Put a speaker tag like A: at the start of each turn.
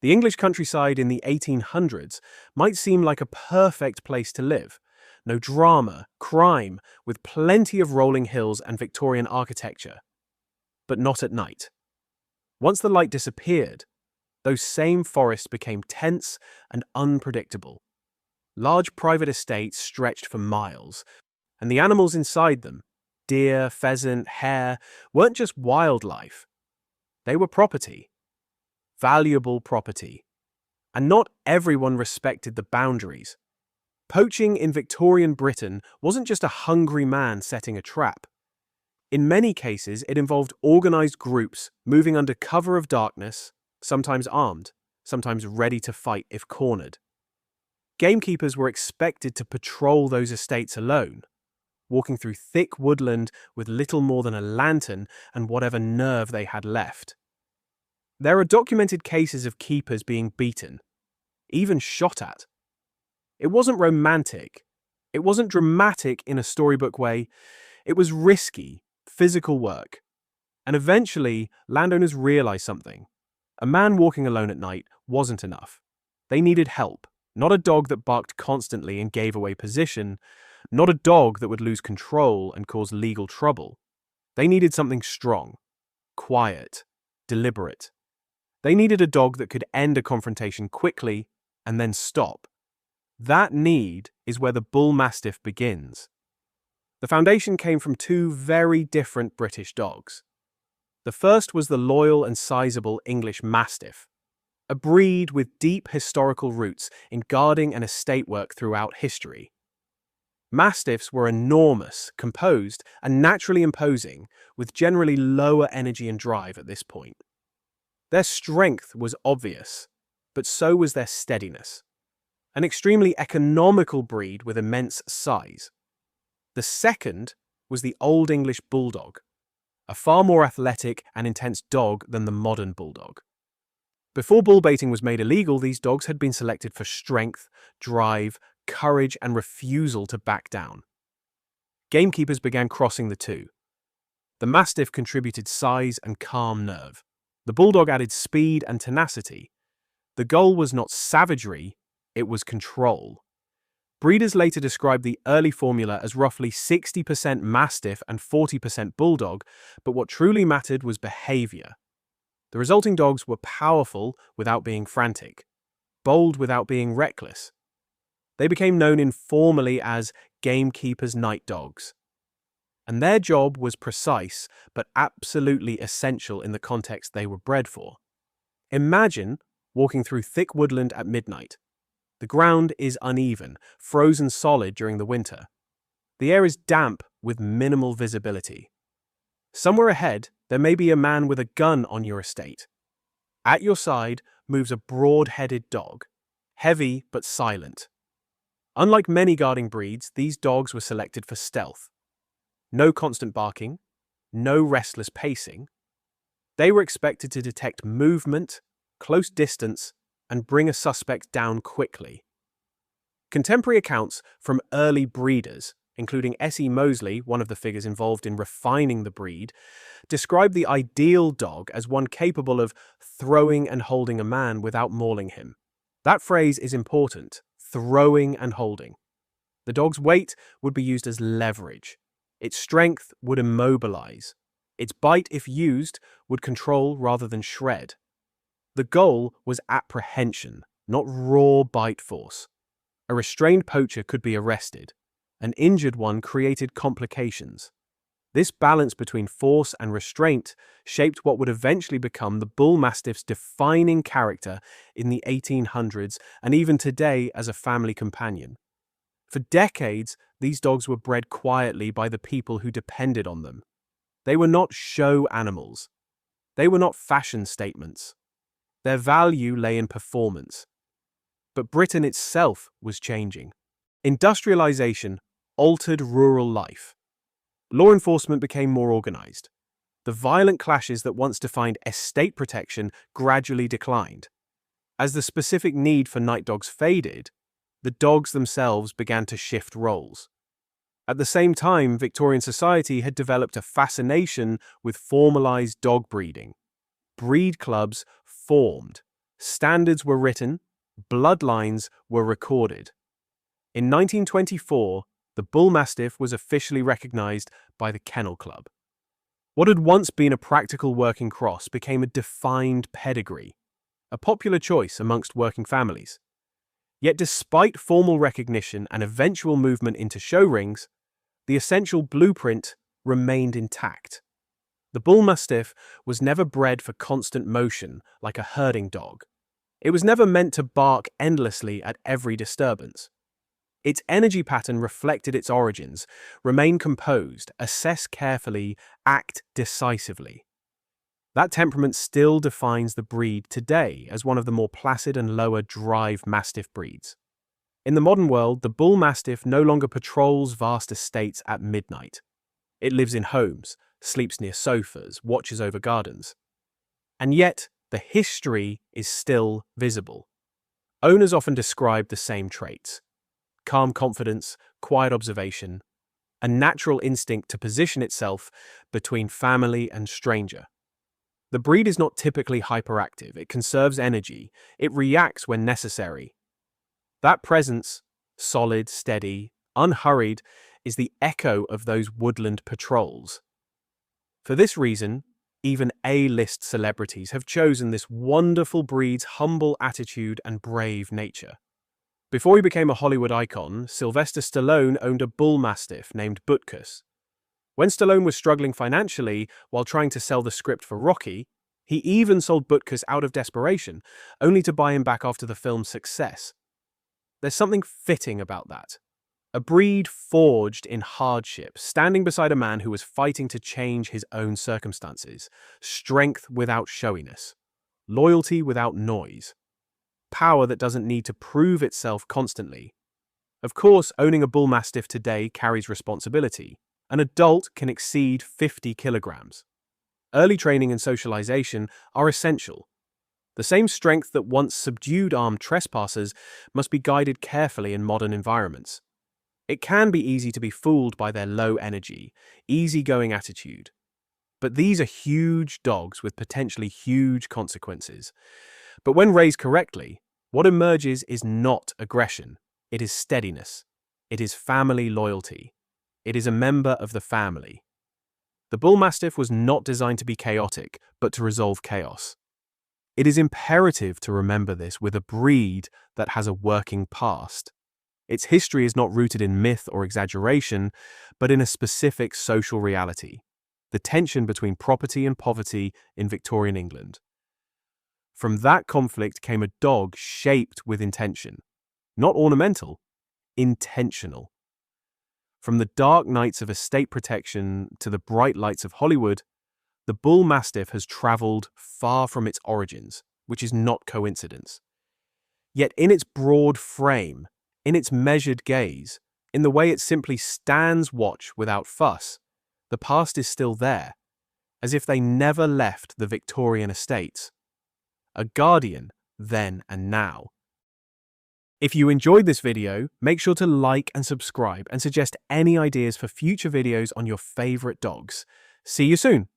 A: The English countryside in the 1800s might seem like a perfect place to live. No drama, crime, with plenty of rolling hills and Victorian architecture. But not at night. Once the light disappeared, those same forests became tense and unpredictable. Large private estates stretched for miles, and the animals inside them, deer, pheasant, hare, weren't just wildlife. They were property. Valuable property. And not everyone respected the boundaries. Poaching in Victorian Britain wasn't just a hungry man setting a trap. In many cases, it involved organised groups moving under cover of darkness, sometimes armed, sometimes ready to fight if cornered. Gamekeepers were expected to patrol those estates alone, walking through thick woodland with little more than a lantern and whatever nerve they had left. There are documented cases of keepers being beaten, even shot at. It wasn't romantic. It wasn't dramatic in a storybook way. It was risky, physical work. And eventually, landowners realized something. A man walking alone at night wasn't enough. They needed help, not a dog that barked constantly and gave away position, not a dog that would lose control and cause legal trouble. They needed something strong, quiet, deliberate. They needed a dog that could end a confrontation quickly and then stop. That need is where the Bullmastiff begins. The foundation came from two very different British dogs. The first was the loyal and sizable English Mastiff, a breed with deep historical roots in guarding and estate work throughout history. Mastiffs were enormous, composed, and naturally imposing, with generally lower energy and drive at this point. Their strength was obvious, but so was their steadiness. An extremely economical breed with immense size. The second was the Old English Bulldog, a far more athletic and intense dog than the modern bulldog. Before bull baiting was made illegal, these dogs had been selected for strength, drive, courage, and refusal to back down. Gamekeepers began crossing the two. The Mastiff contributed size and calm nerve. The Bulldog added speed and tenacity. The goal was not savagery, it was control. Breeders later described the early formula as roughly 60% Mastiff and 40% Bulldog, but what truly mattered was behavior. The resulting dogs were powerful without being frantic, bold without being reckless. They became known informally as Gamekeepers' night dogs. And their job was precise, but absolutely essential in the context they were bred for. Imagine walking through thick woodland at midnight. The ground is uneven, frozen solid during the winter. The air is damp with minimal visibility. Somewhere ahead, there may be a man with a gun on your estate. At your side moves a broad-headed dog, heavy but silent. Unlike many guarding breeds, these dogs were selected for stealth. No constant barking, no restless pacing. They were expected to detect movement, close distance, and bring a suspect down quickly. Contemporary accounts from early breeders, including S.E. Moseley, one of the figures involved in refining the breed, describe the ideal dog as one capable of throwing and holding a man without mauling him. That phrase is important, throwing and holding. The dog's weight would be used as leverage. Its strength would immobilize. Its bite, if used, would control rather than shred. The goal was apprehension, not raw bite force. A restrained poacher could be arrested. An injured one created complications. This balance between force and restraint shaped what would eventually become the Bullmastiff's defining character in the 1800s and even today as a family companion. For decades, these dogs were bred quietly by the people who depended on them. They were not show animals. They were not fashion statements. Their value lay in performance. But Britain itself was changing. Industrialization altered rural life. Law enforcement became more organized. The violent clashes that once defined estate protection gradually declined. As the specific need for night dogs faded, the dogs themselves began to shift roles. At the same time, Victorian society had developed a fascination with formalized dog breeding. Breed clubs formed. standards were written, bloodlines were recorded. In 1924, the Bullmastiff was officially recognized by the Kennel Club. What had once been a practical working cross became a defined pedigree, a popular choice amongst working families. Yet despite formal recognition and eventual movement into show rings, the essential blueprint remained intact. The Bullmastiff was never bred for constant motion like a herding dog. It was never meant to bark endlessly at every disturbance. Its energy pattern reflected its origins, remain composed, assess carefully, act decisively. That temperament still defines the breed today as one of the more placid and lower drive Mastiff breeds. In the modern world, the Bullmastiff no longer patrols vast estates at midnight. It lives in homes, sleeps near sofas, watches over gardens. And yet, the history is still visible. Owners often describe the same traits: calm confidence, quiet observation, a natural instinct to position itself between family and stranger. The breed is not typically hyperactive. It conserves energy. It reacts when necessary. That presence, solid, steady, unhurried, is the echo of those woodland patrols. For this reason, even A-list celebrities have chosen this wonderful breed's humble attitude and brave nature. Before he became a Hollywood icon, Sylvester Stallone owned a Bullmastiff named Butkus. When Stallone was struggling financially while trying to sell the script for Rocky, he even sold Butkus out of desperation, only to buy him back after the film's success. There's something fitting about that. A breed forged in hardship, standing beside a man who was fighting to change his own circumstances. Strength without showiness. Loyalty without noise. Power that doesn't need to prove itself constantly. Of course, owning a Bullmastiff today carries responsibility. An adult can exceed 50 kilograms. Early training and socialization are essential. The same strength that once subdued armed trespassers must be guided carefully in modern environments. It can be easy to be fooled by their low energy, easygoing attitude. But these are huge dogs with potentially huge consequences. But when raised correctly, what emerges is not aggression. It is steadiness. It is family loyalty. It is a member of the family. The Bullmastiff was not designed to be chaotic, but to resolve chaos. It is imperative to remember this with a breed that has a working past. Its history is not rooted in myth or exaggeration, but in a specific social reality: the tension between property and poverty in Victorian England. From that conflict came a dog shaped with intention. Not ornamental, intentional. From the dark nights of estate protection to the bright lights of Hollywood, the Bullmastiff has traveled far from its origins, which is not coincidence. Yet in its broad frame, in its measured gaze, in the way it simply stands watch without fuss, the past is still there, as if they never left the Victorian estates. A guardian then and now. If you enjoyed this video, make sure to like and subscribe and suggest any ideas for future videos on your favorite dogs. See you soon!